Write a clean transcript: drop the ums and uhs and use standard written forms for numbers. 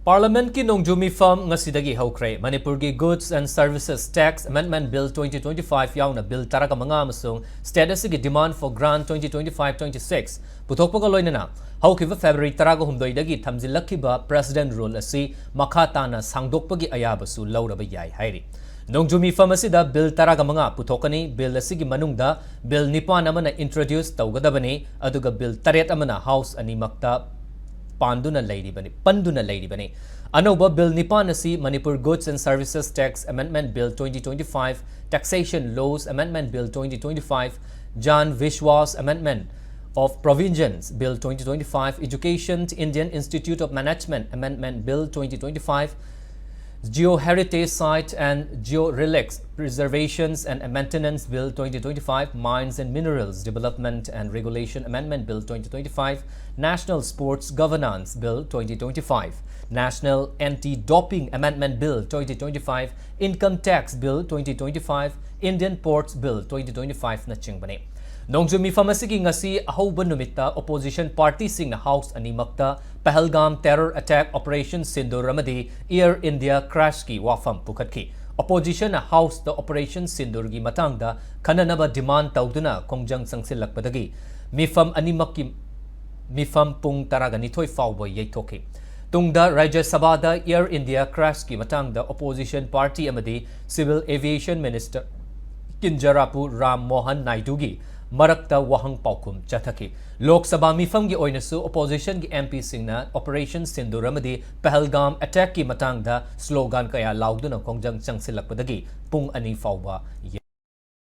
Parliament ki Nongjumi Firm ngasidagi haukre Manipur gi Goods and Services Tax Amendment Bill 2025 yauna bill taraga manga amasung status gi demand for grant 2025-26 puthokpaga loinana haukiba February taraga humdoidagi thamjilakkiba president rule asi makhatana sangdokpagi ayabasu lauraba yai hairi Nongjumi Firm asida bill taraga manga puthokani bill asigi manungda bill nipan amana introduce tawgadabani aduga bill taret amana house animakta Panduna Lady Bani. Anoba Bill Nipanasi Manipur Goods and Services Tax Amendment Bill 2025, Taxation Laws Amendment Bill 2025, Jan Vishwas Amendment of Provisions Bill 2025, Education Indian Institute of Management Amendment Bill 2025, Geo-Heritage Site and Geo-Relics Preservations and Maintenance Bill 2025, Mines and Minerals Development and Regulation Amendment Bill 2025, National Sports Governance Bill 2025, National Anti-Doping Amendment Bill 2025, Income Tax Bill 2025, Indian Ports Bill 2025 na chingbani. Nongjumi Pharmacy ngasi ahoban numita opposition party sing na house animakta Pahalgam terror attack operation Sindur Ramadi Air India crash ki wafam pukatki. Opposition na house the operation Sindur gi matangda kananaba demand tauduna kongjang sangsilakpadagi. Mifam animaki mifam pung taraga nitoy fawba yaitoki. Tungda Rajya Sabada Air India crash ki matangda opposition party amadi Civil Aviation Minister Kinjarapu Ram Mohan Naidugi Marakta wahang paukum chathaki. Lok Sabha mifam gi oinasu opposition gi MP singna Operation Sindur Ramadi Pahalgam attack ki matangda slogan kaya lauduna kongjang changsilakpadagi pung ani fawba